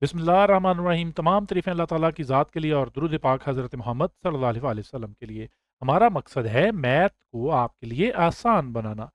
बिस्मिल्लाहिर्रहमानिर्रहीम। तमाम तारीफ़ें अल्लाह ताला की ज़ात के लिए और दुरूद पाक हज़रत मोहम्मद सल्लल्लाहु अलैहि वसल्लम के लिए। हमारा मकसद है मैथ को आपके लिए आसान बनाना।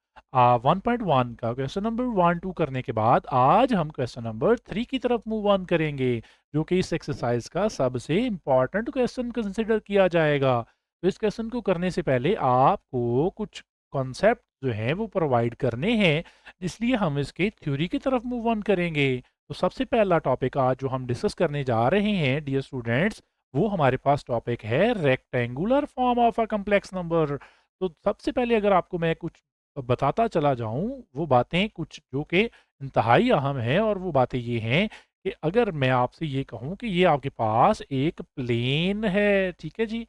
1.1 का क्वेश्चन नंबर 1 2 करने के बाद आज हम क्वेश्चन नंबर 3 की तरफ मूव ऑन करेंगे, जो कि इस एक्सरसाइज का सबसे इम्पॉर्टेंट क्वेश्चन कंसिडर किया जाएगा। तो इस क्वेश्चन को करने से पहले आपको कुछ कॉन्सेप्ट जो हैं वो प्रोवाइड करने हैं, इसलिए हम इसके थ्योरी की तरफ मूव ऑन करेंगे। तो सबसे पहला टॉपिक आज जो हम डिस्कस करने जा रहे हैं डियर स्टूडेंट्स, वो हमारे पास टॉपिक है rectangular form of a complex number. तो सबसे पहले अगर आपको मैं कुछ बताता चला जाऊं, वो बातें कुछ जो कि इंतहाई अहम है, और वो बातें ये हैं कि अगर मैं आपसे ये कहूं कि ये आपके पास एक प्लेन है, ठीक है जी,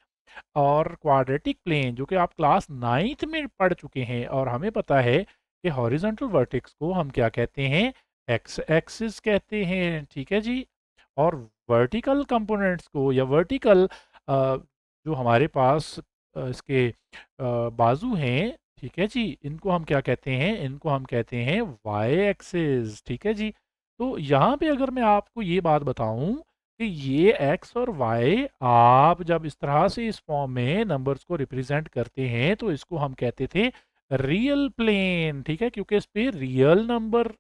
और क्वाड्रेटिक प्लेन जो कि आप क्लास 9th में पढ़ चुके हैं, और हमें पता है कि हॉरिजॉन्टल वर्टेक्स को हम क्या कहते हैं, एक्स एक्सिस कहते हैं, ठीक है जी। और वर्टिकल कंपोनेंट्स को या वर्टिकल जो हमारे पास इसके बाजू हैं, ठीक है जी, इनको हम क्या कहते हैं, इनको हम कहते हैं वाई एक्सिस, ठीक है जी। तो यहाँ पे अगर मैं आपको ये बात बताऊं कि ये एक्स और वाई आप जब इस तरह से इस फॉर्म में नंबर्स को रिप्रेजेंट करते हैं, तो इसको हम कहते थे रियल प्लेन, ठीक है, क्योंकि इस पे रियल नंबर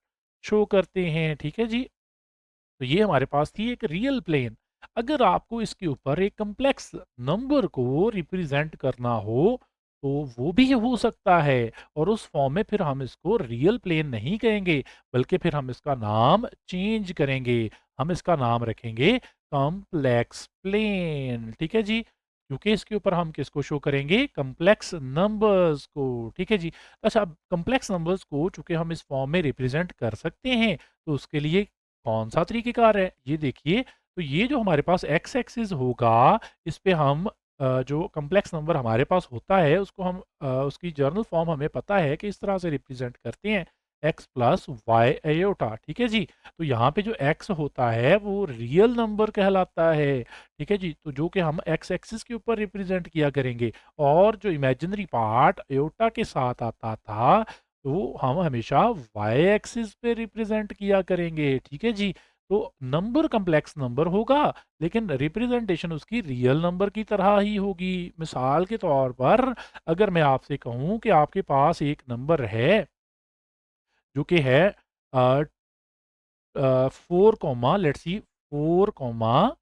शो करते हैं, ठीक है जी। तो ये हमारे पास थी एक रियल प्लेन। अगर आपको इसके ऊपर एक कम्प्लेक्स नंबर को रिप्रेजेंट करना हो, तो वो भी हो सकता है, और उस फॉर्म में फिर हम इसको रियल प्लेन नहीं कहेंगे, बल्कि फिर हम इसका नाम चेंज करेंगे। हम इसका नाम रखेंगे कॉम्प्लेक्स प्लेन, ठीक है जी, क्योंकि इसके ऊपर हम किसको शो करेंगे, कम्प्लेक्स नंबर्स को, ठीक है जी। अच्छा, अब कम्प्लेक्स नंबर्स को चूंकि हम इस फॉर्म में रिप्रेजेंट कर सकते हैं, तो उसके लिए कौन-सा तरीक़ेकार है? ये देखिए, तो ये जो हमारे पास एक्स एक्सिस होगा, इस पे हम जो कॉम्प्लेक्स नंबर हमारे पास होता है, उसको हम उसकी जर्नल फॉर्म हमें पता है कि इस तरह से रिप्रेज़ेंट करते हैं, एक्स प्लस वाई एयोटा, ठीक है जी। तो यहाँ पे जो एक्स होता है, वो रियल नंबर कहलाता है, ठीक है जी। तो जो कि हम एक्स एक्सिस के ऊपर रिप्रेज़ेंट किया करेंगे, और जो इमेजिनरी पार्ट एयोटा के साथ आता था, तो हम हमेशा वाई एक्सिस पे रिप्रेजेंट किया करेंगे, ठीक है जी। तो नंबर कॉम्प्लेक्स नंबर होगा, लेकिन रिप्रेजेंटेशन उसकी रियल नंबर की तरह ही होगी। मिसाल के तौर पर अगर मैं आपसे कहूं कि आपके पास एक नंबर है जो कि है 4 लेट्स सी 4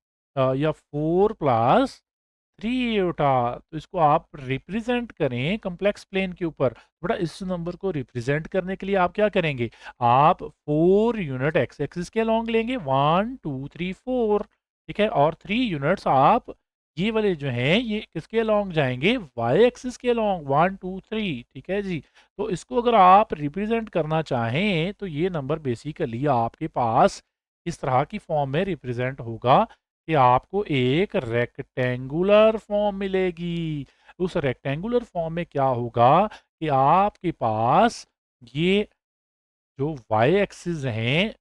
या 4+3 एटा, तो इसको आप रिप्रेजेंट करें कॉम्प्लेक्स प्लेन के ऊपर। बड़ा इस नंबर को रिप्रेजेंट करने के लिए आप क्या करेंगे, आप 4 यूनिट एक्स एक्सिस के अलोंग लेंगे, 1 2 3 4, ठीक है, और 3 यूनिट्स आप ये वाले जो हैं ये किसके अलोंग जाएंगे, वाई एक्सिस के अलोंग, 1 2 3, ठीक है जी। तो इसको अगर आप रिप्रेजेंट करना चाहें, तो ये नंबर बेसिकली आपके पास इस तरह की फॉर्म में रिप्रेजेंट होगा कि आपको एक रेक्टेंगुलर फॉर्म मिलेगी। उस रेक्टेंगुलर फॉर्म में क्या होगा कि आपके पास ये जो वाई एक्सिस हैं,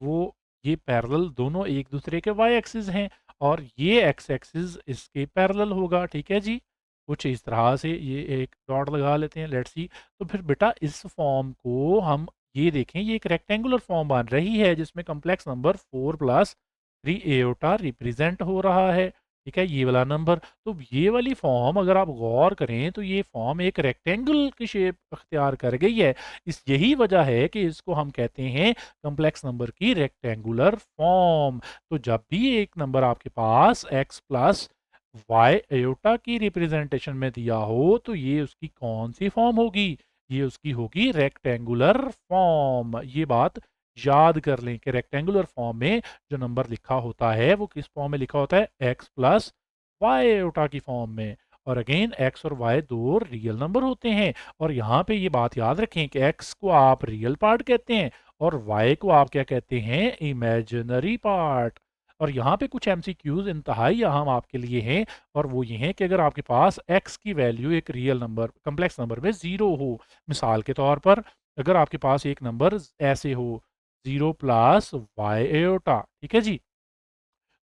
वो ये पैरेलल दोनों एक दूसरे के वाई एक्सिस हैं, और ये एक्स एक्सिस इसके पैरेलल होगा, ठीक है जी। कुछ इस तरह से ये एक डॉट लगा लेते हैं, लेट्स सी। तो फिर बेटा इस फॉर्म को हम ये देखें, ये एक रेक्टेंगुलर फॉर्म बन रही है जिसमें कॉम्प्लेक्स नंबर 4+3 एयोटा रिप्रेजेंट हो रहा है, ठीक है, ये वाला नंबर। तो ये वाली फॉर्म अगर आप गौर करें, तो ये फॉर्म एक रेक्टेंगल की शेप अख्तियार कर गई है। इस यही वजह है कि इसको हम कहते हैं कॉम्प्लेक्स नंबर की रेक्टेंगुलर फॉर्म। तो जब भी एक नंबर आपके पास एक्स प्लस वाई एयोटा की रिप्रेजेंटेशन में दिया हो, तो ये उसकी कौन सी फॉर्म होगी, ये उसकी होगी रेक्टेंगुलर फॉर्म। ये बात याद कर लें कि रेक्टेंगुलर फॉर्म में जो नंबर लिखा होता है, वो किस फॉर्म में लिखा होता है, एक्स प्लस वाई एयोटा की फॉर्म में। और अगेन एक्स और वाई दो रियल नंबर होते हैं, और यहाँ पे ये बात याद रखें कि एक्स को आप रियल पार्ट कहते हैं, और वाई को आप क्या कहते हैं, इमेजिनरी पार्ट। और यहाँ पे कुछ एमसीक्यूज इंतहाई अहम आपके लिए हैं, और वो ये हैं कि अगर आपके पास एक्स की वैल्यू एक रियल नंबर कम्प्लेक्स नंबर में ज़ीरो हो, मिसाल के तौर पर अगर आपके पास एक नंबर ऐसे हो 0+y एयोटा, ठीक है जी।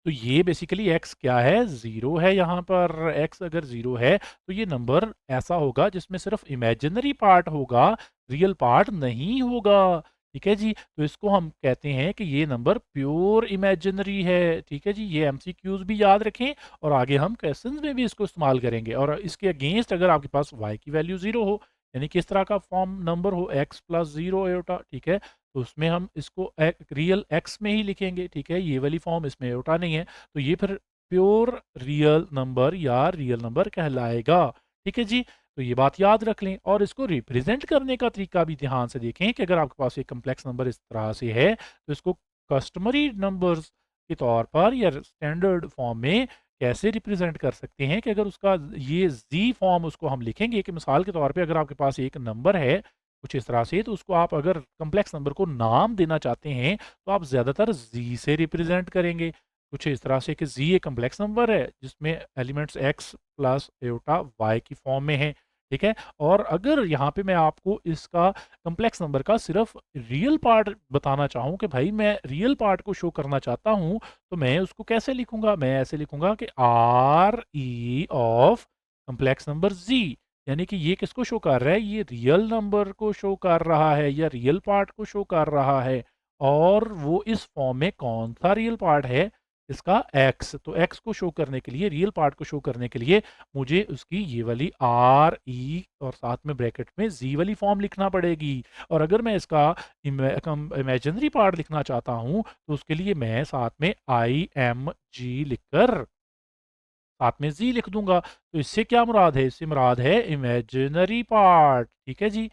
तो ये बेसिकली एक्स क्या है, ज़ीरो है। यहाँ पर एक्स अगर ज़ीरो है, तो ये नंबर ऐसा होगा जिसमें सिर्फ इमेजिनरी पार्ट होगा, रियल पार्ट नहीं होगा। ठीक है जी? तो इसको हम कहते हैं कि ये नंबर प्योर इमेजिनरी है, ठीक है जी? ये एमसीक्यूज़ भी याद रखें और आगे हम क्वेश्चंस में भी इसको इस्तेमाल करेंगे और इसके अगेंस्ट अगर आपके पास y की वैल्यू 0 हो, यानी किस तरह का फॉर्म नंबर हो x प्लस 0 आयोटा, ठीक है? तो उसमें हम इसको रियल x में ही लिखेंगे, ठीक है? ये वाली फॉर्म इसमें आयोटा नहीं है, तो ये फिर प्योर रियल नंबर या रियल नंबर कहलाएगा, ठीक है जी? तो ये बात याद रख लें और इसको रिप्रेजेंट करने का तरीका भी ध्यान से देखें कि अगर आपके पास एक कम्प्लेक्स नंबर इस तरह से है तो इसको कस्टमरी नंबर्स के तौर पर या स्टैंडर्ड फॉर्म में कैसे रिप्रेजेंट कर सकते हैं कि अगर उसका ये जी फॉर्म उसको हम लिखेंगे कि मिसाल के तौर पे अगर आपके पास एक नंबर है कुछ इस तरह से तो उसको आप अगर कम्प्लेक्स नंबर को नाम देना चाहते हैं तो आप ज़्यादातर जी से रिप्रेजेंट करेंगे कुछ इस तरह से कि जी एक कम्प्लेक्स नंबर है जिसमें elements x plus iota y की फॉर्म में है ठीक है और अगर यहाँ पे मैं आपको इसका कम्प्लेक्स नंबर का सिर्फ रियल पार्ट बताना चाहूँ कि भाई मैं रियल पार्ट को शो करना चाहता हूँ तो मैं उसको कैसे लिखूंगा मैं ऐसे लिखूंगा कि R E of complex number जी यानी कि ये किसको शो कर रहा है ये रियल नंबर को शो कर रहा है या रियल पार्ट को शो कर रहा है और वो इस फॉर्म में कौन सा रियल पार्ट है इसका एक्स तो एक्स को शो करने के लिए रियल पार्ट को शो करने के लिए मुझे उसकी ये वाली आर ई और साथ में ब्रैकेट में जी वाली फॉर्म लिखना पड़ेगी और अगर मैं इसका इमेजिनरी पार्ट लिखना चाहता हूँ तो उसके लिए मैं साथ में आई एम जी लिखकर साथ में जी लिख दूंगा तो इससे क्या मुराद है इससे मुराद है इमेजिनरी पार्ट ठीक है जी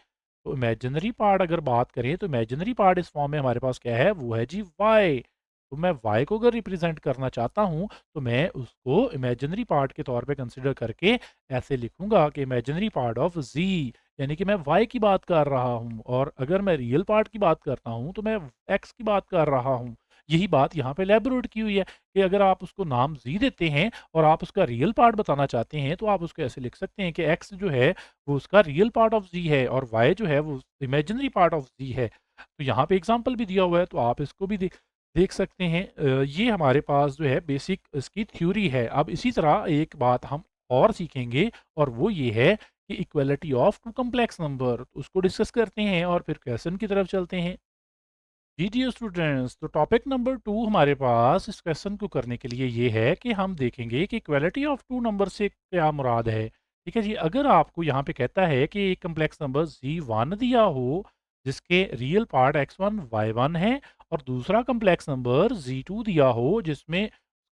तो इमेजिनरी पार्ट अगर बात करें तो इमेजिनरी पार्ट इस फॉर्म में हमारे पास क्या है वो है जी वाई तो मैं वाई को अगर रिप्रेजेंट करना चाहता हूं तो मैं उसको इमेजिनरी पार्ट के तौर पे कंसिडर करके ऐसे लिखूंगा कि इमेजिनरी पार्ट ऑफ जी यानी कि मैं वाई की बात कर रहा हूं और अगर मैं रियल पार्ट की बात करता हूं तो मैं एक्स की बात कर रहा हूं यही बात यहाँ पे लेबोरेट की हुई है कि अगर आप उसको नाम जी देते हैं और आप उसका रियल पार्ट बताना चाहते हैं तो आप उसको ऐसे लिख सकते हैं कि एक्स जो है वो उसका रियल पार्ट ऑफ जी है और वाई जो है वो इमेजिनरी पार्ट ऑफ जी है तो यहाँ पे एग्जांपल भी दिया हुआ है तो आप इसको भी देख सकते हैं ये हमारे पास जो है बेसिक इसकी थ्योरी है अब इसी तरह एक बात हम और सीखेंगे और वो ये है कि equality of two complex number उसको डिस्कस करते हैं और फिर क्वेश्चन की तरफ चलते हैं जी डियर स्टूडेंट्स तो टॉपिक नंबर 2 हमारे पास इस क्वेश्चन को करने के लिए ये है कि हम देखेंगे कि इक्वालिटी ऑफ टू नंबर से क्या मुराद है ठीक है जी अगर आपको यहाँ पे कहता है कि एक कम्प्लेक्स नंबर z1 दिया हो जिसके रियल पार्ट x1 y1 है और दूसरा कम्प्लेक्स नंबर z2 दिया हो जिसमें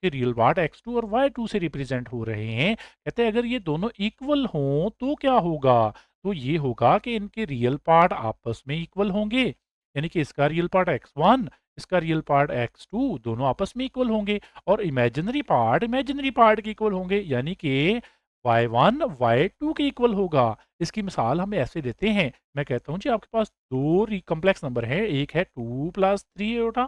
के रियल पार्ट x2 और y2 से रिप्रेजेंट हो रहे हैं कहते हैं अगर ये दोनों इक्वल हों तो क्या होगा तो ये होगा कि इनके रियल पार्ट आपस में इक्वल होंगे यानी कि इसका रियल पार्ट x1 इसका रियल पार्ट x2 दोनों आपस में इक्वल होंगे और इमेजिनरी पार्ट के इक्वल होंगे यानी कि y1 y2 के इक्वल होगा इसकी मिसाल हम ऐसे देते हैं मैं कहता हूँ जी आपके पास दो कॉम्प्लेक्स नंबर है एक है 2 + 3 एटा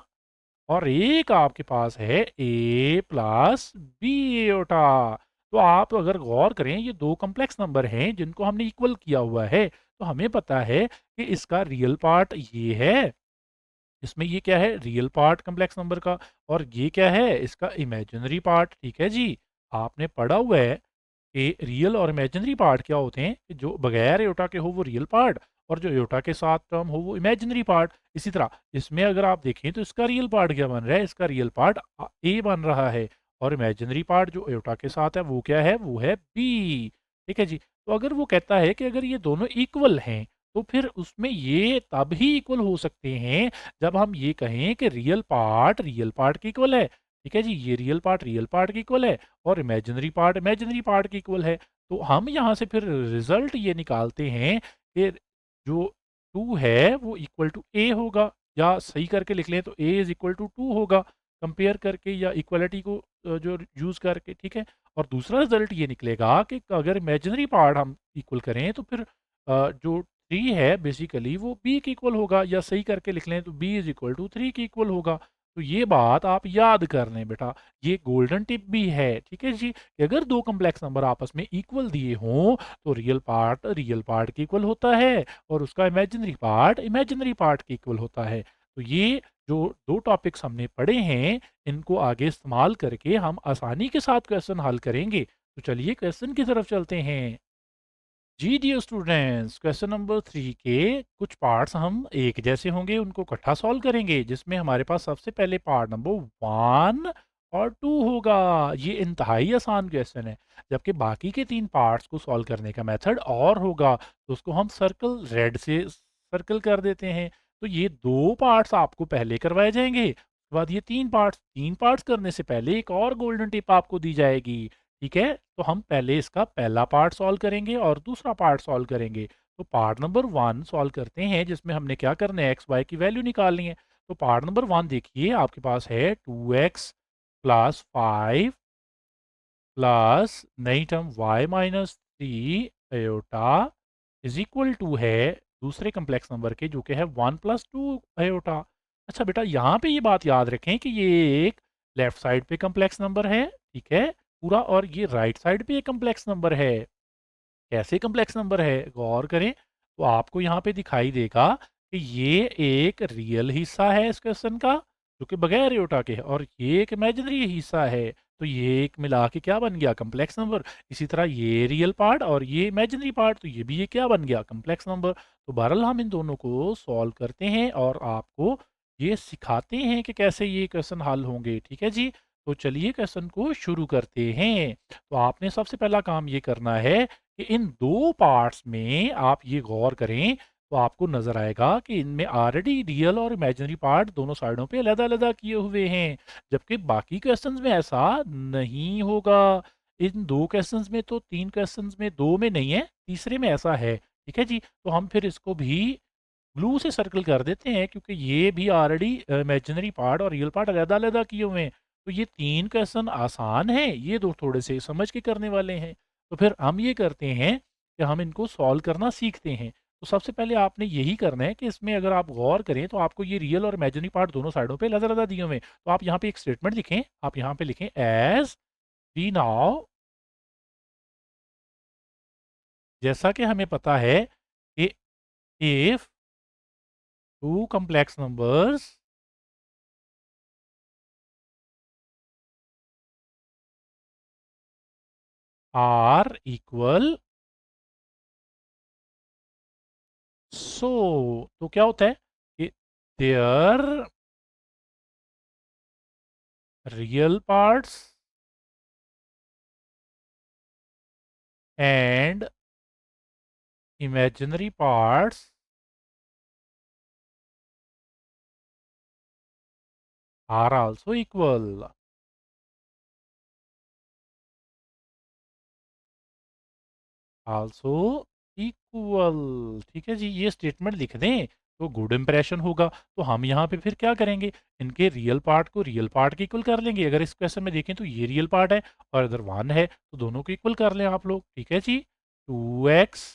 और एक आपके पास है ए प्लस बी एटा तो आप अगर गौर करें ये दो कॉम्प्लेक्स नंबर हैं जिनको हमने इक्वल किया हुआ है तो हमें पता है कि इसका रियल पार्ट ये है इसमें ये क्या है रियल पार्ट कॉम्प्लेक्स नंबर का और ये क्या है इसका इमेजिनरी पार्ट ठीक है जी आपने पढ़ा हुआ है कि रियल और इमेजिनरी पार्ट क्या होते हैं कि जो बगैर एयोटा के हो वो रियल पार्ट और जो एयोटा के साथ टर्म हो वो इमेजिनरी पार्ट इसी तरह इसमें अगर आप देखें तो इसका रियल पार्ट क्या बन रहा है इसका रियल पार्ट ए बन रहा है और इमेजिनरी पार्ट जो एयोटा के साथ है वो क्या है वो है बी ठीक है जी तो अगर वो कहता है कि अगर ये दोनों इक्वल हैं तो फिर उसमें ये तब ही इक्वल हो सकते हैं जब हम ये कहें कि रियल पार्ट के इक्वल है ठीक है जी ये रियल पार्ट के इक्वल है और इमेजिनरी पार्ट के इक्वल है तो हम यहाँ से फिर रिजल्ट ये निकालते हैं कि जो 2 है वो इक्वल टू ए होगा या सही करके लिख लें तो ए इज इक्वल टू 2 होगा कंपेयर करके या इक्वलिटी को जो यूज करके ठीक है और दूसरा रिजल्ट ये निकलेगा कि अगर इमेजिनरी पार्ट हम इक्वल करें तो फिर जो 3 है बेसिकली वो बी के इक्वल होगा या सही करके लिख लें तो बी इज इक्वल टू 3 के इक्वल होगा तो ये बात आप याद कर लें बेटा ये गोल्डन टिप भी है ठीक है जी कि अगर दो कम्प्लेक्स नंबर आपस में इक्वल दिए हों तो रियल पार्ट के इक्वल होता है और उसका इमेजिनरी पार्ट के इक्वल होता है तो ये जो दो टॉपिक्स हमने पढ़े हैं इनको आगे इस्तेमाल करके हम आसानी के साथ क्वेश्चन हल करेंगे तो चलिए क्वेश्चन की तरफ चलते हैं जी डियर स्टूडेंट्स, क्वेश्चन नंबर 3 के कुछ पार्ट्स हम एक जैसे होंगे, उनको इकट्ठा सॉल्व करेंगे, जिसमें हमारे पास सबसे पहले पार्ट नंबर 1 और 2 होगा। ये इंतहाई आसान क्वेश्चन है, जबकि बाकी के 3 पार्ट्स को सॉल्व करने का मेथड और होगा। तो उसको हम सर्कल रेड से सर्कल कर देते हैं। तो ये 2 पार्ट्स आपको पहले करवाए जाएंगे, उसके बाद ये 3 पार्ट्स करने से पहले एक और गोल्डन टिप आपको दी जाएगी। ठीक है, तो हम पहले इसका पहला पार्ट सॉल्व करेंगे और दूसरा पार्ट सॉल्व करेंगे। तो पार्ट नंबर 1 सॉल्व करते हैं, जिसमें हमने क्या करना है, एक्स वाई की वैल्यू निकालनी है। तो पार्ट नंबर 1 देखिए, आपके पास है 2x प्लस 5 प्लस नई term y minus 3 iota is equal to है दूसरे कम्प्लेक्स नंबर के, जो कि है 1 प्लस 2 अयोटा। अच्छा बेटा, यहाँ पे ये बात याद रखें कि ये एक लेफ्ट साइड पे कम्प्लेक्स नंबर है, ठीक है, पूरा, और ये राइट साइड पे एक कम्प्लेक्स नंबर है। कैसे कम्प्लेक्स नंबर है, गौर करें तो आपको यहाँ पे दिखाई देगा कि ये एक रियल हिस्सा है इस क्वेश्चन का, जो कि बगैर एयोटा के है, और ये एक इमेजिनरी हिस्सा है। तो ये एक मिला के क्या बन गया, कम्प्लेक्स नंबर। इसी तरह ये रियल पार्ट और ये इमेजिनरी पार्ट, तो ये भी ये क्या बन गया, कम्प्लेक्स नंबर। तो बहरहाल हम इन दोनों को सॉल्व करते हैं और आपको ये सिखाते हैं कि कैसे ये क्वेश्चन हल होंगे। ठीक है जी, तो चलिए क्वेश्चन को शुरू करते हैं। तो आपने सबसे पहला काम ये करना है कि इन 2 पार्ट्स में आप ये गौर करें, तो आपको नज़र आएगा कि इनमें ऑलरेडी रियल और इमेजिनरी पार्ट दोनों साइडों पे अलग-अलग किए हुए हैं, जबकि बाकी क्वेश्चंस में ऐसा नहीं होगा। इन 2 क्वेश्चंस में तो 3 क्वेश्चंस में 2 में नहीं है, तीसरे में ऐसा है। ठीक है जी, तो हम फिर इसको भी ब्लू से सर्कल कर देते हैं, क्योंकि ये भी ऑलरेडी इमेजिनरी पार्ट और रियल पार्ट अलग-अलग किए हुए हैं। तो ये 3 क्वेश्चन आसान हैं, ये 2 थोड़े से समझ के करने वाले हैं। तो फिर हम ये करते हैं कि हम इनको सॉल्व करना सीखते हैं। तो सबसे पहले आपने यही करना है कि इसमें अगर आप गौर करें, तो आपको ये रियल और इमेजिनरी पार्ट दोनों साइडों पे अलग-अलग दिए हुए हैं। तो आप यहाँ पे एक स्टेटमेंट लिखें, आप यहाँ पे लिखें एज़ वी नाउ, जैसा कि हमें पता है कि if 2 complex numbers are equal, so तो क्या होता है कि their real parts and imaginary parts are also equal। Also equal. ठीक है जी, ये स्टेटमेंट लिख दें तो गुड इंप्रेशन होगा। तो हम यहाँ पे फिर क्या करेंगे, इनके रियल पार्ट को रियल पार्ट के इक्वल कर लेंगे। अगर इस क्वेश्चन में देखें तो ये रियल पार्ट है और इधर 1 है, तो दोनों को इक्वल कर लें आप लोग। ठीक है जी, 2x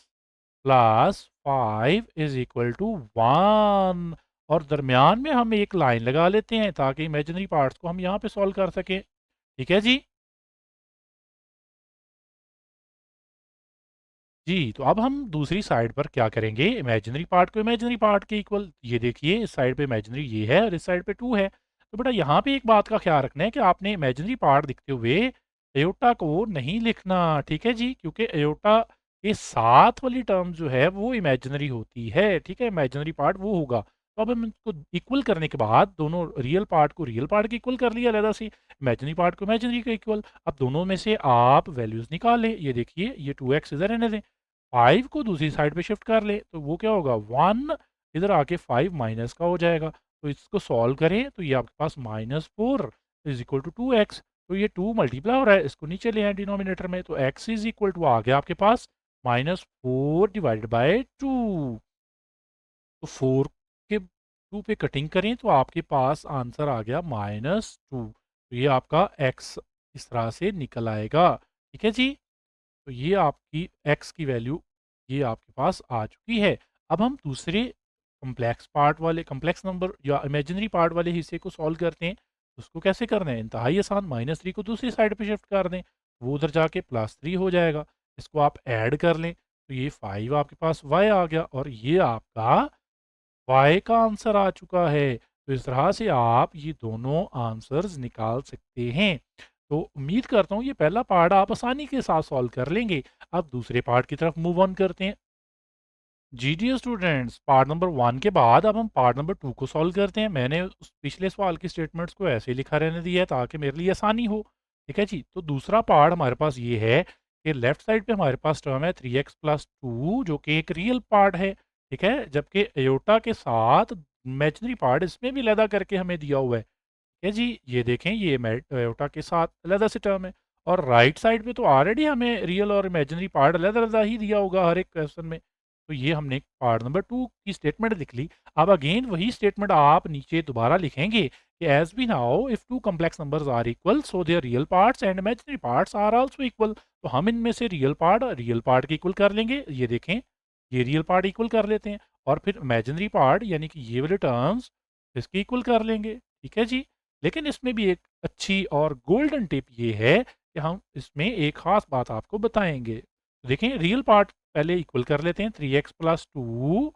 plus 5 is equal to 1, और दरमियान में हम एक लाइन लगा लेते हैं ताकि इमेजिनरी पार्ट्स को हम यहाँ पे सॉल्व कर सकें। ठीक है जी। जी, तो अब हम दूसरी साइड पर क्या करेंगे, इमेजिनरी पार्ट को इमेजिनरी पार्ट के इक्वल, ये देखिए इस साइड पे इमेजिनरी ये है और इस साइड पे 2 है। तो बेटा यहाँ पे एक बात का ख्याल रखना है कि आपने इमेजिनरी पार्ट दिखते हुए एयोटा को नहीं लिखना, ठीक है जी? क्योंकि एयोटा के साथ वाली टर्म जो है वो इमेजिनरी होती है, ठीक है? इमेजिनरी पार्ट वो होगा। तो अब हम इसको इक्वल करने के बाद दोनों रियल पार्ट को रियल पार्ट के इक्वल कर लिया अलग से, इमेजिनरी पार्ट को इमेजिनरी के इक्वल। अब दोनों में से आप वैल्यूज़ निकालें, ये देखिए ये 2x इधर रहने दें, 5 को दूसरी साइड पे शिफ्ट कर ले, तो वो क्या होगा, 1 इधर आके 5 माइनस का हो जाएगा। तो इसको सॉल्व करें तो ये आपके पास -4 इज इक्वल टू 2x। तो ये 2 मल्टीप्लाई हो रहा है, इसको नीचे ले आए डिनोमिनेटर में, तो x इज इक्वल टू आ गया आपके पास -4 डिवाइडेड बाय 2। तो 4 के 2 पे कटिंग करें तो आपके पास आंसर आ गया -2। तो ये आपका x इस तरह से निकल आएगा। ठीक है जी? तो ये आपकी x की वैल्यू ये आपके पास आ चुकी है। अब हम दूसरे कॉम्प्लेक्स नंबर या इमेजिनरी पार्ट वाले हिस्से को सॉल्व करते हैं। उसको कैसे करना है, इंतहाई आसान, -3 को दूसरी साइड पे शिफ्ट कर दें, वो उधर जाके +3 हो जाएगा। इसको आप ऐड कर लें तो ये 5 आपके पास y आ गया और ये आपका y का आंसर आ चुका है। तो इस तरह से आप ये दोनों आंसर्स निकाल सकते हैं। तो उम्मीद करता हूँ ये पहला पार्ट आप आसानी के साथ सॉल्व कर लेंगे। अब दूसरे पार्ट की तरफ मूव ऑन करते हैं। जी डियर स्टूडेंट्स, पार्ट नंबर 1 के बाद अब हम पार्ट नंबर 2 को सॉल्व करते हैं। मैंने उस पिछले सवाल की स्टेटमेंट्स को ऐसे ही लिखा रहने दिया है ताकि मेरे लिए आसानी हो। ठीक है जी, तो दूसरा पार्ट हमारे पास ये है कि लेफ्ट साइड पे हमारे पास टर्म है 3x+2 जो कि एक रियल पार्ट है। ठीक है, जबकि एयोटा के साथ इमेजिनरी पार्ट इसमें भी अलहदा करके हमें दिया हुआ है। है जी, ये देखें ये टोयोटा के साथ अलग से टर्म है और राइट साइड पे तो ऑलरेडी हमें रियल और इमेजिनरी पार्ट अलग-अलग ही दिया होगा हर एक क्वेश्चन में। तो ये हमने पार्ट नंबर 2 की स्टेटमेंट लिख ली। अब अगेन वही स्टेटमेंट आप नीचे दोबारा लिखेंगे कि as we know if two complex numbers are equal so their real parts and imaginary parts are also equal. तो हम इनमें से रियल पार्ट के इक्वल कर लेंगे। ये देखें, ये रियल पार्ट इक्वल कर लेते हैं और फिर इमेजिनरी पार्ट यानी कि ये वाले टर्म्स इसके इक्वल कर लेंगे। ठीक है जी? लेकिन इसमें भी एक अच्छी और गोल्डन टिप ये है कि हम इसमें एक खास बात आपको बताएंगे। देखें, रियल पार्ट पहले इक्वल कर लेते हैं 3x+2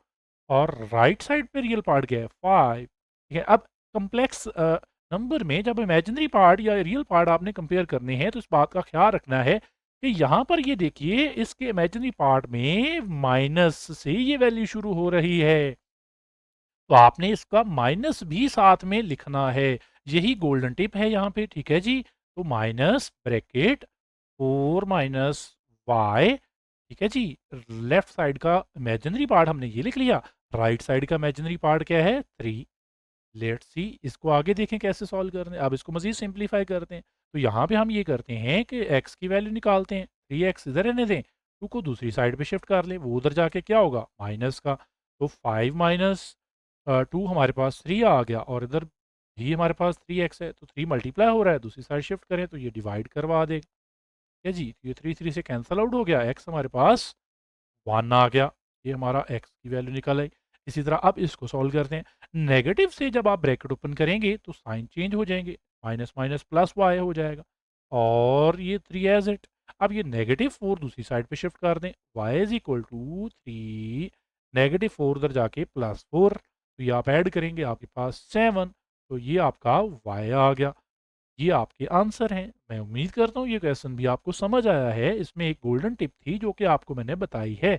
और राइट साइड पे रियल पार्ट क्या है 5। ठीक है, अब कम्प्लेक्स नंबर में जब इमेजिनरी पार्ट या रियल पार्ट आपने कंपेयर करने हैं तो इस बात का ख्याल रखना है कि यहाँ पर ये देखिए इसके इमेजिनरी पार्ट में माइनस से ये वैल्यू शुरू हो रही है, तो आपने इसका माइनस भी साथ में लिखना है। यही गोल्डन टिप है यहाँ पे। ठीक है जी, तो माइनस ब्रैकेट 4 माइनस वाई। ठीक है जी, लेफ्ट साइड का इमेजिनरी पार्ट हमने ये लिख लिया, राइट साइड का इमेजिनरी पार्ट क्या है 3। लेट्स सी इसको आगे देखें कैसे सॉल्व करते हैं। अब इसको मजीद सिंप्लीफाई करते हैं। तो यहाँ पे हम ये करते हैं कि x की वैल्यू निकालते हैं। 3x इधर रहने दें, 2 को दूसरी साइड पे शिफ्ट कर लें, वो उधर जाके क्या होगा माइनस का। तो 5 माइनस 2 हमारे पास 3 आ गया और इधर भी हमारे पास 3x है तो 3 मल्टीप्लाई हो रहा है, दूसरी साइड शिफ्ट करें तो ये डिवाइड करवा देगा। ठीक है जी, तो ये 3 3 से कैंसल आउट हो गया, x हमारे पास 1 आ गया। ये हमारा x की वैल्यू निकल आई। इसी तरह अब इसको सॉल्व करते हैं। नेगेटिव से जब आप ब्रैकेट ओपन करेंगे तो साइन चेंज हो जाएंगे, माइनस माइनस प्लस वाई हो जाएगा और ये 3 एज इट। अब ये -4 दूसरी साइड पे शिफ्ट कर दें, y इज इक्वल टू 3, -4 उधर जाके +4, तो ये आप ऐड करेंगे आपके पास 7। तो ये आपका y आ गया। ये आपके आंसर हैं। मैं उम्मीद करता हूँ ये क्वेश्चन भी आपको समझ आया है। इसमें एक गोल्डन टिप थी जो कि आपको मैंने बताई है।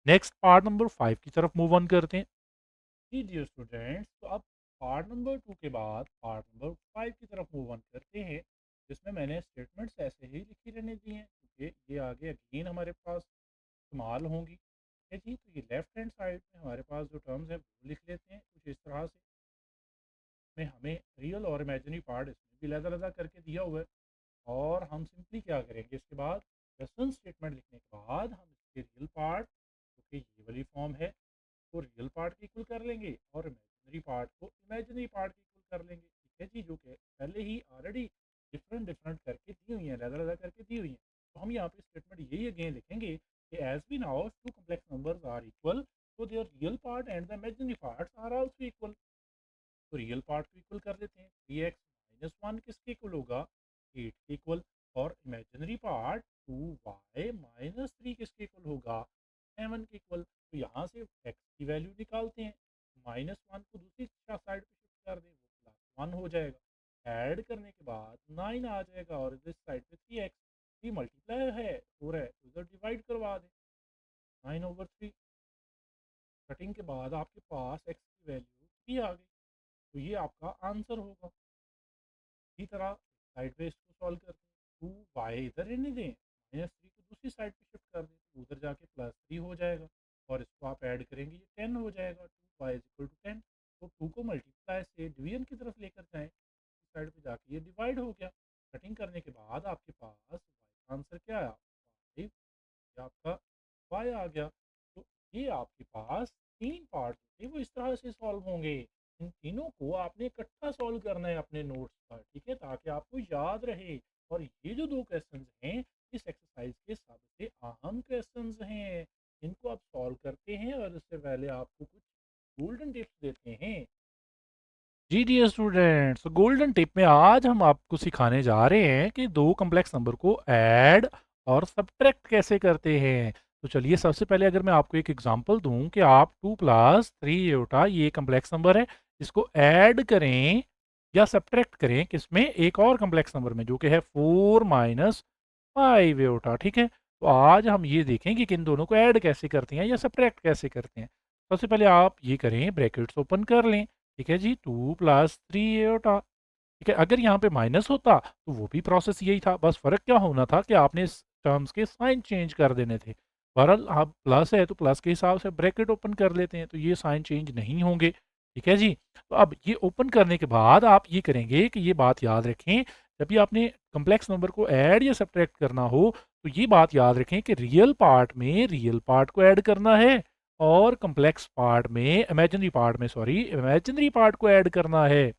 नेक्स्ट पार्ट नंबर 5 की तरफ मूव ऑन करते हैं। जी डियर स्टूडेंट्स, तो अब पार्ट नंबर 2 के बाद पार्ट नंबर 5 की तरफ मूव ऑन करते हैं, जिसमें मैंने स्टेटमेंट्स ऐसे ही लिखी रहने दी हैं क्योंकि ये आगे अगेन हमारे पास इस्तेमाल होंगी। ठीक है जी, तो ये लेफ्ट हैंड साइड में हमारे पास जो टर्म्स हैं वो लिख लेते हैं कुछ इस तरह से। में हमें रियल और इमेजिनरी पार्ट इसमें भी अलग-अलग करके दिया हुआ है और हम सिंपली क्या करेंगे इसके बाद क्वेश्चन स्टेटमेंट लिखने के बाद हम इसके रियल पार्ट जो कि ये वाली फॉर्म है को रियल पार्ट की इक्वल कर लेंगे और इमेजिनरी पार्ट को इमेजिनरी पार्ट की इक्वल कर लेंगे। ठीक है जी, जो कि पहले ही ऑलरेडी डिफरेंट डिफरेंट करके दी हुई हैं, अलग अलग करके दी हुई हैं। तो हम यहाँ पे स्टेटमेंट यही अगेन लिखेंगे कि as we know two complex numbers are equal so their real part and the imaginary parts are also equal. तो रियल पार्ट को इक्वल कर देते हैं। 3x-1 किसके इक्वल होगा 8 के इक्वल और इमेजिनरी पार्ट 2y-3 किसके इक्वल होगा 7 के इक्वल। तो यहाँ से x की वैल्यू निकालते हैं, -1 को दूसरी साइड पे शिफ्ट कर दें वो +1 हो जाएगा। ऐड करने के बाद 9 आ जाएगा और इस साइड पे 3x, 3 मल्टीप्लाई है 4 है तो इधर डिवाइड करवा दें 9/3। कटिंग के बाद आपके पास x की वैल्यू 3 आ गई। तो ये आपका आंसर होगा। इसी तरह साइड पे इसको सॉल्व करते हैं। 2y इधर रहने दें, -3 को दूसरी साइड पे शिफ्ट कर दें तो उधर जाके +3 हो जाएगा और इसको आप ऐड करेंगे ये 10 हो जाएगा। 2y is equal to 10। तो 2 को मल्टीप्लाई से डिवीजन की तरफ लेकर जाएं, इस साइड पे जाके ये डिवाइड हो गया। कटिंग करने के बाद आपके पास y का आंसर क्या आया 5, ये आपका y आ गया। तो ये आपके पास 3 पार्ट थे वो इस तरह से सॉल्व होंगे। इन तीनों को आपने इकट्ठा सॉल्व करना है अपने नोट्स पर, ठीक है, ताकि आपको याद रहे। और ये जो 2 क्वेश्चंस हैं इस एक्सरसाइज के सबसे अहम क्वेश्चंस हैं। इनको आप सॉल्व करते हैं और इससे पहले आपको कुछ गोल्डन टिप्स देते हैं। जी डियर स्टूडेंट्स, गोल्डन टिप में आज हम आपको सिखाने जा रहे हैं कि दो कॉम्प्लेक्स नंबर को ऐड और सब्ट्रैक्ट कैसे करते हैं। तो चलिए सबसे पहले अगर मैं आपको एक एग्जांपल दूं कि आप 2 + 3 ये कॉम्प्लेक्स नंबर है, इसको ऐड करें। या सब्ट्रैक्ट करें किसमें, एक और कॉम्प्लेक्स नंबर में जो कि है 4 माइनस 5 एओटा, ठीक है। तो आज हम ये देखेंगे कि इन दोनों को ऐड कैसे करते हैं या सब्ट्रैक्ट कैसे करते हैं। सबसे पहले आप ये करें, ब्रैकेट्स ओपन कर लें, ठीक है जी, 2 प्लस 3 एओटा, ठीक है। अगर यहाँ पे माइनस होता तो वो भी प्रोसेस यही था, बस फ़र्क क्या होना था कि आपने इस टर्म्स के साइन चेंज कर देने थे। बहरहाल आप प्लस है तो प्लस के हिसाब से ब्रैकेट ओपन कर लेते हैं, तो ये साइन चेंज नहीं होंगे, ठीक है जी। तो अब ये ओपन करने के बाद आप ये करेंगे कि ये बात याद रखें, जब भी आपने कॉम्प्लेक्स नंबर को ऐड या सब्ट्रैक्ट करना हो, तो ये बात याद रखें कि रियल पार्ट में रियल पार्ट को ऐड करना है और कॉम्प्लेक्स पार्ट में इमेजिनरी पार्ट में, सॉरी, इमेजिनरी पार्ट को ऐड करना है।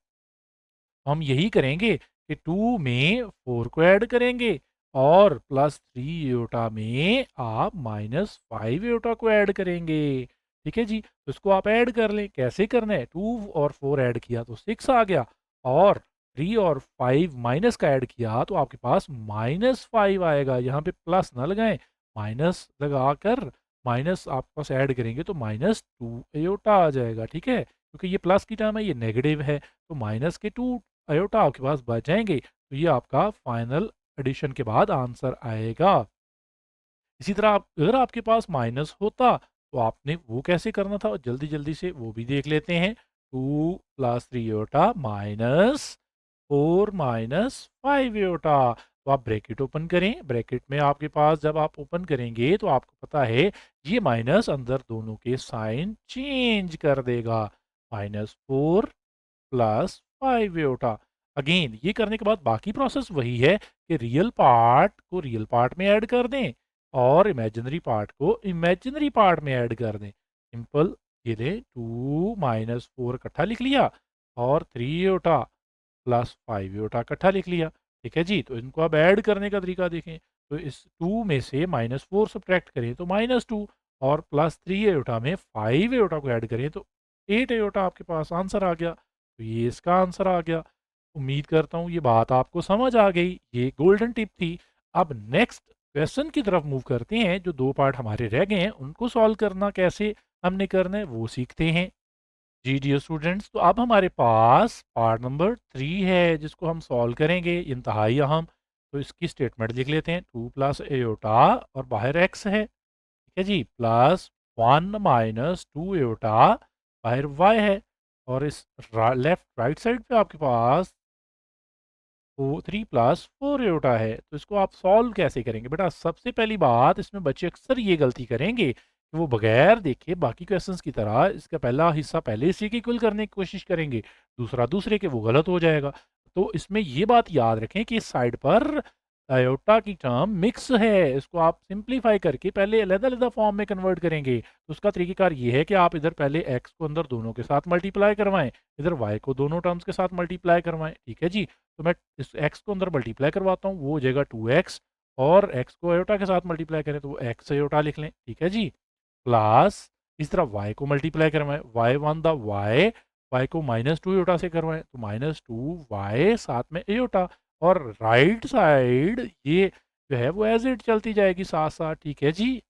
हम यही करेंगे कि 2 में 4 को ऐड करेंगे और प्लस 3 योटा में आप माइनस 5 योटा को ऐड करेंगे, ठीक है जी। तो इसको आप ऐड कर लें, कैसे करना है, 2 और 4 ऐड किया तो 6 आ गया, और 3 और 5 माइनस का ऐड किया तो आपके पास माइनस 5 आएगा। यहाँ पे प्लस ना लगाएं, माइनस लगाकर माइनस आपके पास ऐड करेंगे तो माइनस 2 एयोटा आ जाएगा, ठीक है। क्योंकि ये प्लस की टर्म है, ये नेगेटिव है, तो माइनस के 2 आयोटा आपके पास बच जाएंगे, तो ये आपका फाइनल एडिशन के बाद आंसर आएगा। इसी तरह अगर आपके पास माइनस होता तो आपने वो कैसे करना था, जल्दी जल्दी से वो भी देख लेते हैं। 2 plus 3 iota minus 4 minus 5 iota. तो आप ब्रैकेट ओपन करें, ब्रैकेट में आपके पास जब आप ओपन करेंगे तो आपको पता है ये माइनस अंदर दोनों के साइन चेंज कर देगा, -4 प्लस 5 आयोटा। अगेन ये करने के बाद बाकी प्रोसेस वही है कि रियल पार्ट को रियल पार्ट में ऐड कर दें और इमेजिनरी पार्ट को इमेजिनरी पार्ट में ऐड कर दें। सिंपल, ये ले 2 माइनस 4 इकट्ठा लिख लिया और 3 आयोटा प्लस 5 आयोटा इकट्ठा लिख लिया, ठीक है जी। तो इनको अब ऐड करने का तरीका देखें, तो इस 2 में से -4 सब्ट्रैक्ट करें तो -2, और प्लस 3 आयोटा में 5 आयोटा को ऐड करें तो 8 आयोटा आपके पास आंसर आ गया। तो ये इसका आंसर आ गया। उम्मीद करता हूँ ये बात आपको समझ आ गई, ये गोल्डन टिप थी। अब नेक्स्ट क्वेश्चन की तरफ मूव करते हैं, जो 2 पार्ट हमारे रह गए हैं उनको सॉल्व करना कैसे हमने करना है वो सीखते हैं। जी डियर स्टूडेंट्स, तो अब हमारे पास पार्ट नंबर 3 है जिसको हम सॉल्व करेंगे, इंतहाई अहम। तो इसकी स्टेटमेंट लिख लेते हैं, 2 प्लस एयोटा और बाहर एक्स है, ठीक है जी, प्लस 1 माइनस 2 एयोटा बाहर वाई है, और इस लेफ्ट राइट साइड पे आपके पास 3 प्लस 4 एयोटा है। तो इसको आप सॉल्व कैसे करेंगे बेटा, सबसे पहली बात, इसमें बच्चे अक्सर ये गलती करेंगे कि वो बगैर देखे बाकी क्वेश्चंस की तरह इसका पहला हिस्सा पहले हिस्से की कुल करने की कोशिश करेंगे, दूसरा दूसरे के, वो गलत हो जाएगा। तो इसमें ये बात याद रखें कि इस साइड पर आयोटा की टर्म मिक्स है, इसको आप सिंप्लीफाई करके पहले अलग-अलग फॉर्म में कन्वर्ट करेंगे। तो उसका तरीकेकार ये है कि आप इधर पहले x को अंदर दोनों के साथ मल्टीप्लाई करवाएँ, इधर y को दोनों टर्म्स के साथ मल्टीप्लाई करवाएँ, ठीक है जी। तो मैं इस x को अंदर मल्टीप्लाई करवाता हूँ, वो हो जाएगा 2x, और x को आयोटा के साथ मल्टीप्लाई करें तो वो x आयोटा लिख लें, ठीक है जी। प्लस इस तरह y को मल्टीप्लाई करवाएँ, y1 द y, y को -2 आयोटा से करवाएँ तो -2y साथ में आयोटा, और राइट साइड ये जो है वो एज़ इट चलती जाएगी साथ-साथ, ठीक है जी।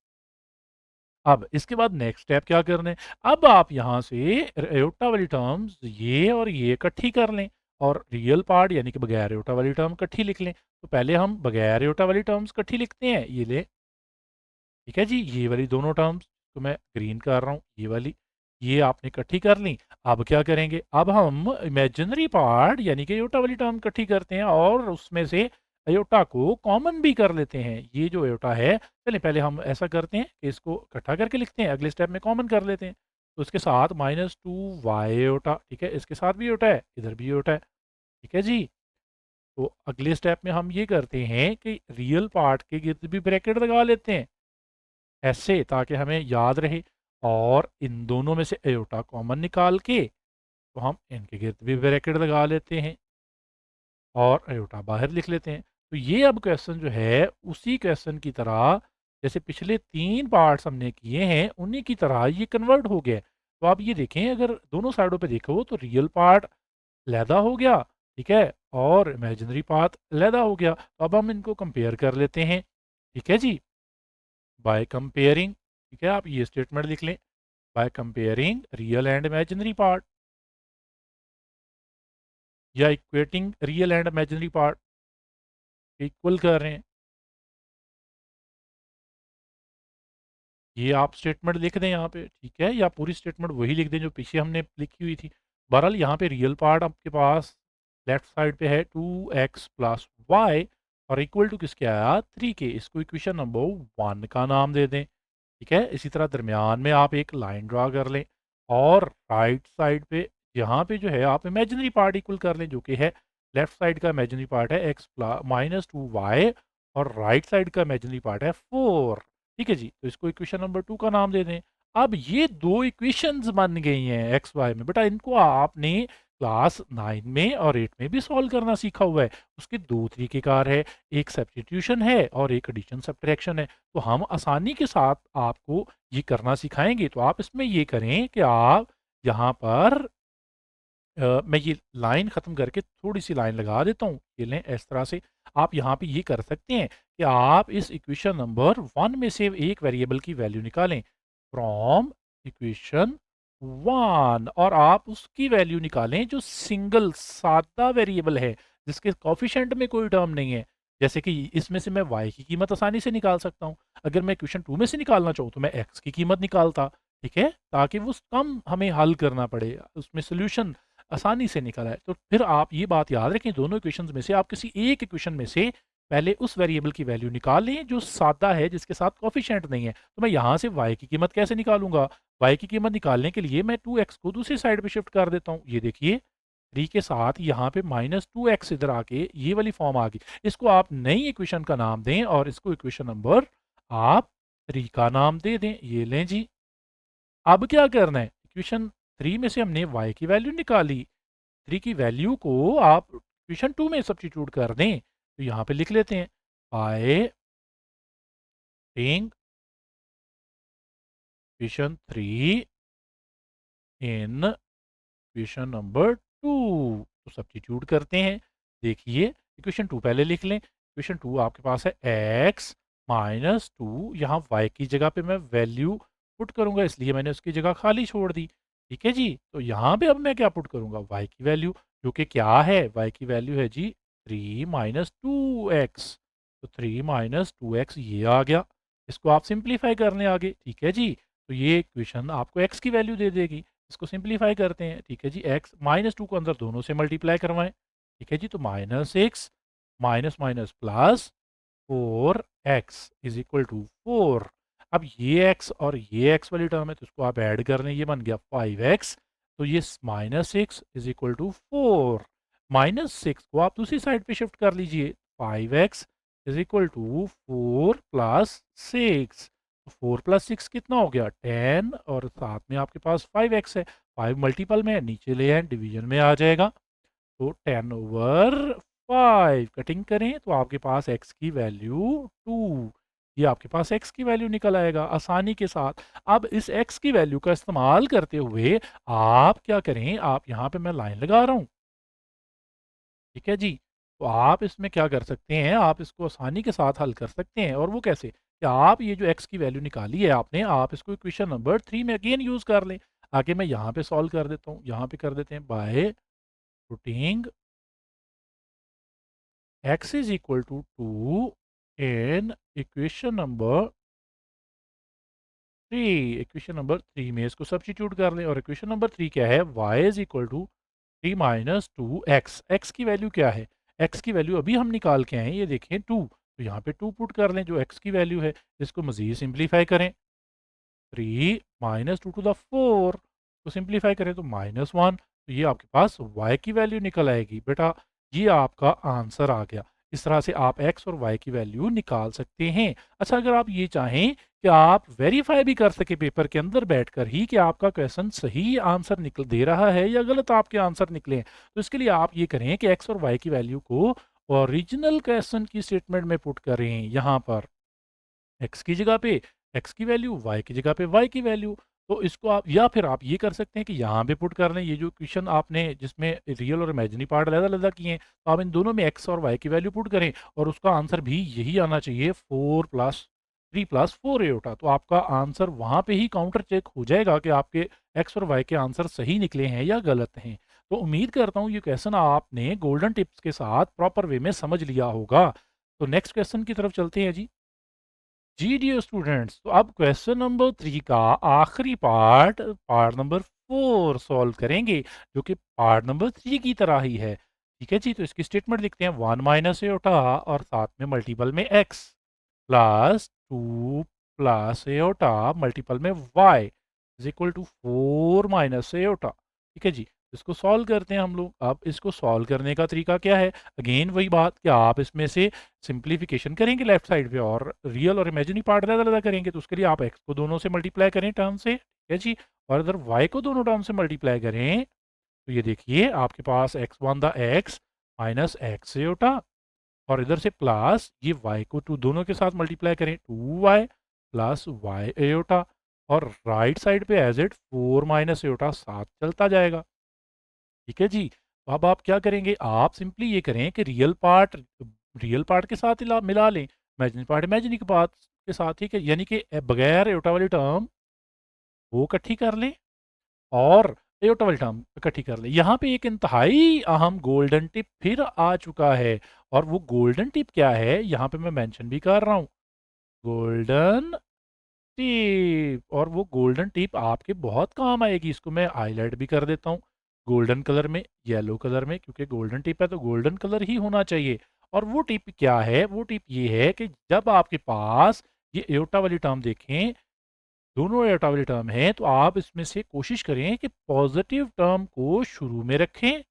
अब इसके बाद नेक्स्ट स्टेप क्या करना है, अब आप यहाँ से एयोटा वाली टर्म्स ये और ये इकट्ठी कर लें और रियल पार्ट यानी कि बगैर एयोटा वाली टर्म इकट्ठी लिख लें। तो पहले हम बगैर एयोटा वाली टर्म्स इकट्ठी लिखते हैं, ये ले, ठीक है जी, ये वाली दोनों टर्म्स तो मैं ग्रीन कर रहा हूँ, ये वाली, ये आपने इकट्ठी कर ली। अब क्या करेंगे, अब हम इमेजिनरी पार्ट यानी कि अयोटा वाली टर्म इकट्ठी करते हैं और उसमें से अयोटा को कॉमन भी कर लेते हैं। ये जो अयोटा है, चलिए पहले हम ऐसा करते हैं कि इसको इकट्ठा करके लिखते हैं, अगले स्टेप में कॉमन कर लेते हैं। तो उसके साथ -2 वाई अयोटा, ठीक है, इसके साथ भी अयोटा है, इधर भी अयोटा है, ठीक है जी। तो अगले स्टेप में हम ये करते हैं कि रियल पार्ट के गिर्द भी ब्रैकेट लगा लेते हैं, ऐसे ताकि हमें याद रहे, और इन दोनों में से अयोटा कॉमन निकाल के तो हम इनके गिर्द भी ब्रैकेट लगा लेते हैं और अयोटा बाहर लिख लेते हैं। तो ये अब क्वेश्चन जो है उसी क्वेश्चन की तरह, जैसे पिछले 3 पार्ट्स हमने किए हैं उन्हीं की तरह ये कन्वर्ट हो गया है। तो आप ये देखें, अगर दोनों साइडों पे देखो तो रियल पार्ट अलहदा हो गया, ठीक है, और इमेजिनरी पार्ट अलहदा हो गया। तो अब हम इनको कंपेयर कर लेते हैं, ठीक है जी, बाय कंपेयरिंग, ठीक है, आप ये स्टेटमेंट लिख लें, by comparing real and imaginary part. या equating real and imaginary part equal कर रहे हैं। ये आप स्टेटमेंट लिख दें यहाँ पे, ठीक है, या पूरी स्टेटमेंट वही लिख दें जो पीछे हमने लिखी हुई थी। बहरहाल यहाँ पे रियल पार्ट आपके पास लेफ्ट साइड पे है 2x प्लस वाई और इक्वल टू किसके आया 3 के। इसको इक्वेशन नंबर 1 का नाम दे दें, ठीक है। इसी तरह दरमियान में आप एक लाइन ड्रा कर लें और राइट साइड पे यहाँ पे जो है आप इमेजिनरी पार्ट इक्वल कर लें, जो कि है लेफ्ट साइड का इमेजिनरी पार्ट है x माइनस 2y और राइट साइड का इमेजिनरी पार्ट है 4। ठीक है जी, तो इसको इक्वेशन नंबर 2 का नाम दे दें। अब ये दो इक्वेशंस बन गई हैं एक्स वाई में। बेटा इनको आपने क्लास 9 में और 8 में भी सॉल्व करना सीखा हुआ है। उसके दो तरीकेकार है, एक सब्स्टिट्यूशन है और एक एडिशन सब्ट्रैक्शन है। तो हम आसानी के साथ आपको ये करना सिखाएंगे। तो आप इसमें ये करें कि आप यहाँ पर मैं ये लाइन ख़त्म करके थोड़ी-सी लाइन लगा देता हूँ। ये लें इस तरह से। आप यहाँ पे ये कर सकते हैं कि आप इस इक्वेशन नंबर 1 में से एक वेरिएबल की वैल्यू निकालें फ्रॉम इक्वेशन 1 और आप उसकी वैल्यू निकालें जो सिंगल सादा वेरिएबल है, जिसके कोएफ़िशिएंट में कोई टर्म नहीं है। जैसे कि इसमें से मैं y की कीमत आसानी से निकाल सकता हूँ। अगर मैं इक्वेशन 2 में से निकालना चाहूँ तो मैं x की कीमत निकालता, ठीक है? ताकि वो कम हमें हल करना पड़े, उसमें सॉल्यूशन आसानी से निकल आए। तो फिर आप ये बात याद रखें, दोनों इक्वेशंस में से आप किसी एक इक्वेशन में से पहले उस वेरिएबल की वैल्यू निकाल लें जो सादा है, जिसके साथ कोएफ़िशिएंट नहीं है। तो मैं यहाँ से y की कीमत कैसे निकालूँगा? y की कीमत निकालने के लिए मैं 2x को दूसरी साइड पे शिफ्ट कर देता हूँ। ये देखिए 3 के साथ यहाँ पे -2x इधर आके ये वाली फॉर्म आ गई। इसको आप नई इक्वेशन का नाम दें और इसको इक्वेशन नंबर आप 3 का नाम दे दें। ये लें जी। अब क्या करना है? इक्वेशन 3 में से हमने y की वैल्यू निकाली। 3 की वैल्यू को आप इक्वेशन 2 में सब्स्टिट्यूट कर दें। तो यहाँ पे लिख लेते हैं by putting equation 3 in equation number 2। तो सब्स्टिट्यूट करते हैं। देखिए इक्वेशन 2 पहले लिख लें। इक्वेशन 2 आपके पास है x माइनस 2, यहाँ y की जगह पे मैं वैल्यू पुट करूँगा, इसलिए मैंने उसकी जगह खाली छोड़ दी। ठीक है जी? तो यहाँ पे अब मैं क्या पुट करूँगा? y की वैल्यू, जो कि क्या है? y की वैल्यू है जी 3 माइनस 2x। तो 3 माइनस 2x ये आ गया। इसको आप सिंप्लीफाई करने आगे। ठीक है जी? तो ये इक्वेशन आपको x की वैल्यू दे देगी। इसको सिंप्लीफाई करते हैं। ठीक है जी, x माइनस 2 को अंदर दोनों से मल्टीप्लाई करवाएं। ठीक है जी, तो minus X minus minus plus 4x is equal to 4। अब ये x और ये x वाली टर्म है, तो इसको आप ऐड कर लें, ये बन गया 5x। तो ये minus X is equal to 4। Minus 6 को आप दूसरी साइड पे शिफ्ट कर लीजिए। 5x is equal to 4 plus 6। 4 plus 6 कितना हो गया 10 और साथ में आपके पास 5x है। 5 मल्टीपल में है, नीचे ले आए डिवीजन में आ जाएगा। तो 10 ओवर 5 कटिंग करें तो आपके पास x की वैल्यू 2। ये आपके पास x की वैल्यू निकल आएगा आसानी के साथ। अब इस x की वैल्यू का इस्तेमाल करते हुए आप क्या करें, आप यहाँ पे मैं लाइन लगा रहा हूँ। ठीक है जी? तो आप इसमें क्या कर सकते हैं, आप इसको आसानी के साथ हल कर सकते हैं। और वो कैसे? कि आप ये जो x की वैल्यू निकाली है आपने, आप इसको इक्वेशन नंबर 3 में अगेन यूज़ कर लें। आगे मैं यहाँ पे सॉल्व कर देता हूँ। यहाँ पे कर देते हैं by putting x is equal to 2 in equation number 3। Equation number 3 में इसको सब्स्टिट्यूट कर लें और इक्वेशन नंबर 3 क्या है? y is equal to 3 minus 2x। x की वैल्यू क्या है? x की वैल्यू अभी हम निकाल के आए हैं, ये देखें 2। तो यहाँ पे 2 पुट कर लें जो x की वैल्यू है। इसको मज़ीद सिंप्लीफाई करें। 3 माइनस 2 टू द 4 को सिंप्लीफाई करें तो -1। तो ये आपके पास y की वैल्यू निकल आएगी। बेटा ये आपका आंसर आ गया। इस तरह से आप x और y की वैल्यू निकाल सकते हैं। अच्छा, अगर आप ये चाहें कि आप वेरीफाई भी कर सके पेपर के अंदर बैठकर ही कि आपका क्वेश्चन सही आंसर निकल दे रहा है या गलत आपके आंसर निकले हैं, तो इसके लिए आप ये करें कि x और y की वैल्यू को ओरिजिनल क्वेश्चन की स्टेटमेंट में पुट करें। यहाँ पर x की जगह पे x की वैल्यू, y की जगह पे y की वैल्यू। तो इसको आप, या फिर आप ये कर सकते हैं कि यहाँ पे पुट कर लें ये जो क्वेश्चन आपने जिसमें रियल और इमेजिनरी पार्ट अलग-अलग किए हैं, तो आप इन दोनों में x और y की वैल्यू पुट करें और उसका आंसर भी यही आना चाहिए 4 प्लस 3 प्लस 4 एयोटा। तो आपका आंसर वहाँ पे ही काउंटर चेक हो जाएगा कि आपके x और y के आंसर सही निकले हैं या गलत हैं। तो उम्मीद करता हूँ ये क्वेश्चन आपने गोल्डन टिप्स के साथ प्रॉपर वे में समझ लिया होगा। तो नेक्स्ट क्वेश्चन की तरफ चलते हैं जी। जी डियर स्टूडेंट्स, तो अब क्वेश्चन नंबर 3 का आखिरी पार्ट, पार्ट नंबर 4 सॉल्व करेंगे, जो कि पार्ट नंबर 3 की तरह ही है। ठीक है जी, तो इसकी स्टेटमेंट लिखते हैं 1 माइनस एयोटा और साथ में मल्टीपल में x plus 2 plus iota multiple में y is equal to 4 minus iota. ठीक है जी, इसको सॉल्व करते हैं हम लोग। अब इसको सॉल्व करने का तरीका क्या है? अगेन वही बात कि आप इसमें से सिंप्लीफिकेशन करेंगे लेफ्ट साइड पे और रियल और इमेजिनरी पार्ट अलग-अलग करेंगे, तो उसके लिए आप x को दोनों से मल्टीप्लाई करें टर्म से, ठीक है जी? और अगर y को दोनों टर्म से मल्टीप्लाई करें, तो ये देखिए आपके पास x one the x minus x iota और इधर से प्लस ये y को टू दोनों के साथ मल्टीप्लाई करें 2y प्लस y आयोटा और राइट साइड पे एज इट 4 माइनस आयोटा साथ चलता जाएगा। ठीक है जी? तो अब आप क्या करेंगे? आप सिंपली ये करें कि रियल पार्ट के साथ मिला लें, इमेजिनरी पार्ट इमेजिनरी के पार्ट के साथ, ठीक है? यानी कि बगैर आयोटा वाली टर्म वो इकट्ठी कर लें और एयोटा वाली टर्म इकट्ठी कर लें। यहाँ पे एक इंतहाई अहम गोल्डन टिप फिर आ चुका है और वो गोल्डन टिप क्या है? यहाँ पे मैं मेंशन भी कर रहा हूँ, गोल्डन टिप। और वो गोल्डन टिप आपके बहुत काम आएगी। इसको मैं हाईलाइट भी कर देता हूँ गोल्डन कलर में, येलो कलर में, क्योंकि गोल्डन टिप है तो गोल्डन कलर ही होना चाहिए। और वो टिप क्या है? वो टिप ये है कि जब आपके पास ये एयोटा वाली टर्म देखें, दोनों एयोटा वाली टर्म हैं, तो आप इसमें से कोशिश करें कि पॉजिटिव टर्म को शुरू में रखें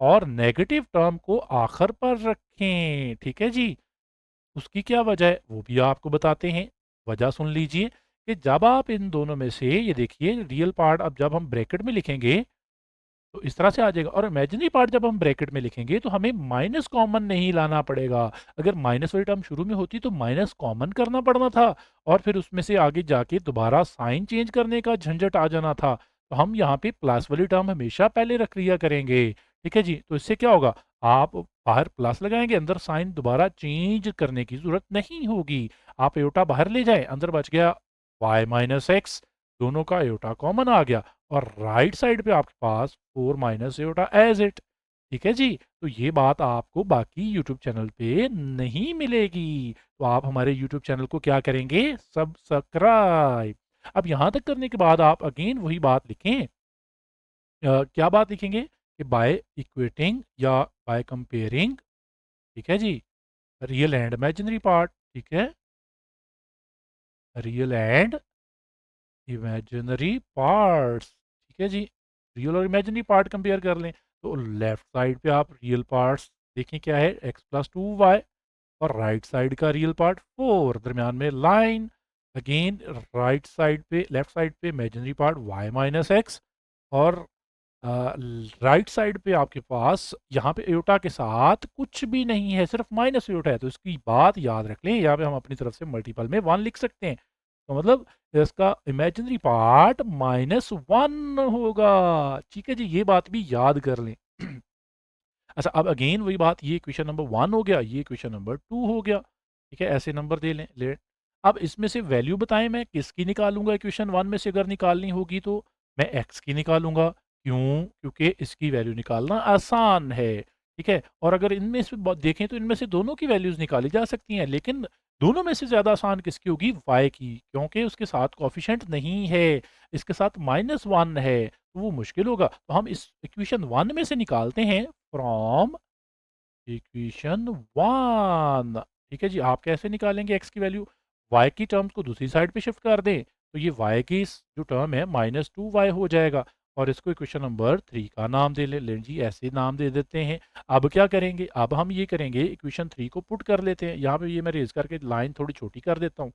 और नेगेटिव टर्म को आखिर पर रखें। ठीक है जी? उसकी क्या वजह है वो भी आपको बताते हैं। वजह सुन लीजिए कि जब आप इन दोनों में से ये देखिए रियल पार्ट अब जब हम ब्रैकेट में लिखेंगे तो इस तरह से आ जाएगा और इमेजिनरी पार्ट जब हम ब्रैकेट में लिखेंगे तो हमें माइनस कॉमन नहीं लाना पड़ेगा। अगर माइनस वाली टर्म शुरू में होती तो माइनस कॉमन करना पड़ना था और फिर उसमें से आगे जाके दोबारा साइन चेंज करने का झंझट आ जाना था। तो हम यहाँ पे प्लस वाली टर्म हमेशा पहले रख लिया करेंगे। ठीक है जी? तो इससे क्या होगा? आप बाहर प्लस लगाएंगे, अंदर साइन दोबारा चेंज करने की जरूरत नहीं होगी। आप एयोटा बाहर ले जाए, अंदर बच गया y माइनस एक्स, दोनों का एयोटा कॉमन आ गया और राइट साइड पे आपके पास 4 माइनस एयोटा एज इट। ठीक है जी? तो ये बात आपको बाकी यूट्यूब चैनल पे नहीं मिलेगी। तो आप हमारे यूट्यूब चैनल को क्या करेंगे? सब्सक्राइब। अब यहाँ तक करने के बाद आप अगेन वही बात लिखें। क्या बात लिखेंगे? कि बाय इक्वेटिंग या बाय कंपेयरिंग, ठीक है जी? रियल एंड इमेजिनरी पार्ट, ठीक है? रियल एंड इमेजिनरी पार्ट्स, ठीक है जी? रियल और इमेजिनरी पार्ट कंपेयर कर लें तो लेफ्ट साइड पे आप रियल पार्ट्स देखें क्या है? x प्लस टू वाई और राइट साइड का रियल पार्ट 4, दरमियान में लाइन। अगेन राइट साइड पे लेफ्ट साइड पे imaginary part y minus x और राइट साइड पे आपके पास यहाँ पे एयोटा के साथ कुछ भी नहीं है, सिर्फ माइनस एयोटा है। तो इसकी बात याद रख लें, यहाँ पे हम अपनी तरफ से मल्टीपल में 1 लिख सकते हैं। तो मतलब इसका इमेजिनरी पार्ट -1 होगा। ठीक है जी? ये बात भी याद कर लें। अच्छा, अब अगेन वही बात, ये इक्वेशन नंबर 1 हो गया, ये इक्वेशन नंबर 2 हो गया। ठीक है? ऐसे नंबर दे लें ले। अब इसमें से वैल्यू बताएँ मैं किसकी निकालूँगा? इक्वेशन 1 में से अगर निकालनी होगी तो मैं x की निकालूँगा। क्यों? क्योंकि इसकी वैल्यू निकालना आसान है। ठीक है? और अगर इनमें से देखें तो इनमें से दोनों की वैल्यूज़ निकाली जा सकती हैं, लेकिन दोनों में से ज़्यादा आसान किसकी होगी? y की, क्योंकि उसके साथ कोएफ़िशिएंट नहीं है, इसके साथ -1 है, तो वो मुश्किल होगा। तो हम इस इक्वेशन 1 में से निकालते हैं फ्रॉम इक्वेशन 1। ठीक है जी? आप कैसे निकालेंगे x की वैल्यू? y की टर्म्स को दूसरी साइड पे शिफ्ट कर दें, तो ये y की जो टर्म है -2y हो जाएगा और इसको इक्वेशन नंबर 3 का नाम दे लें जी, ऐसे नाम दे देते हैं। अब क्या करेंगे? अब हम ये करेंगे, इक्वेशन 3 को पुट कर लेते हैं। यहाँ पे ये मैं रेज़ करके लाइन थोड़ी छोटी कर देता हूँ,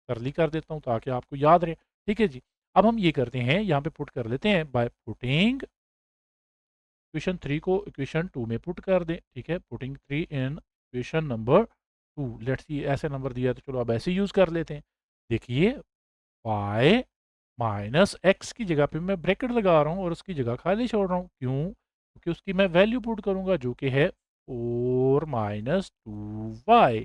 कर्ली कर देता हूँ ताकि आपको याद रहे। ठीक है जी? अब हम ये करते हैं, यहाँ पे पुट कर लेते हैं बाय पुटिंग इक्वेशन 3 को इक्वेशन 2 में पुट कर दें। ठीक है? Putting 3 in equation number 2। Let's see, ऐसे नंबर दिया है तो चलो अब ऐसे यूज़ कर लेते हैं। देखिए y माइनस एक्स की जगह पे मैं ब्रैकेट लगा रहा हूँ और उसकी जगह खाली छोड़ रहा हूँ। क्यों? क्योंकि उसकी मैं वैल्यू पुट करूँगा जो कि है 4 माइनस 2y।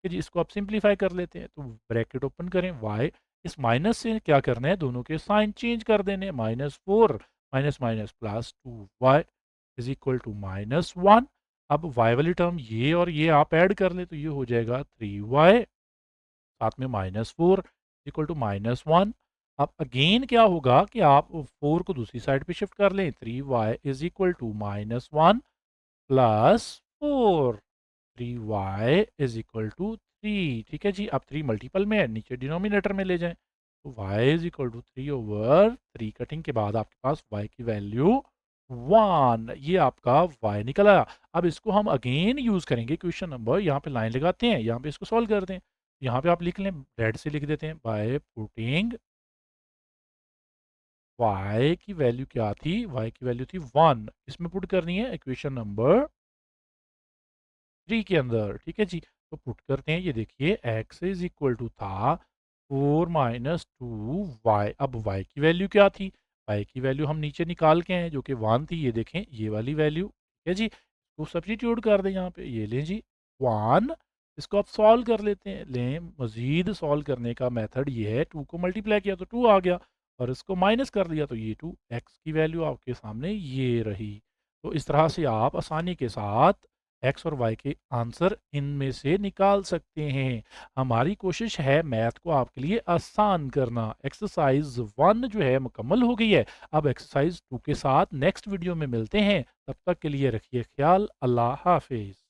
जी, इसको आप सिंप्लीफाई कर लेते हैं तो ब्रैकेट ओपन करें y, इस माइनस से क्या करना है? दोनों के साइन चेंज कर देने, -4 minus minus plus 2y is equal to -1। अब y वाली टर्म ये और ये आप ऐड कर लें तो ये हो जाएगा 3y, साथ में -4 इक्वल टू -1। अब अगेन क्या होगा कि आप 4 को दूसरी साइड पे शिफ्ट कर लें, 3y is equal to -1 plus 4, 3y is equal to 3। ठीक है जी, अब 3 मल्टीपल में है, नीचे डिनोमिनेटर में ले जाएं, तो y is equal to 3/3। Cutting के बाद आपके पास y की वैल्यू 1, ये आपका y निकल आया। अब इसको हम अगेन यूज करेंगे क्वेश्चन नंबर, यहाँ पे लाइन लगाते हैं, यहाँ पे इसको सॉल्व कर दें। यहाँ पे आप लिख लें, रेड से लिख देते हैं, बाय पुटिंग y की वैल्यू क्या थी, y की वैल्यू थी 1, इसमें पुट करनी है इक्वेशन नंबर 3 के अंदर। ठीक है जी, तो पुट करते हैं, ये देखिए x इज इक्वल टू था 4 माइनस 2y। अब y की वैल्यू क्या थी, y की वैल्यू हम नीचे निकाल के हैं जो कि 1 थी, ये देखें ये वाली वैल्यू। ठीक है जी, तो सब्स्टिट्यूट कर दें यहाँ पे, ये लें जी 1। इसको आप सॉल्व कर लेते हैं, लें मजीद सॉल्व करने का मेथड ये है, 2 को मल्टीप्लाई किया तो 2 आ गया, और इसको माइनस कर दिया तो ये 2, x की वैल्यू आपके सामने ये रही। तो इस तरह से आप आसानी के साथ एक्स और वाई के आंसर इनमें से निकाल सकते हैं। हमारी कोशिश है मैथ को आपके लिए आसान करना। एक्सरसाइज 1 जो है मुकम्मल हो गई है। अब एक्सरसाइज 2 के साथ नेक्स्ट वीडियो में मिलते हैं। तब तक के लिए रखिए ख्याल। अल्लाह हाफिज।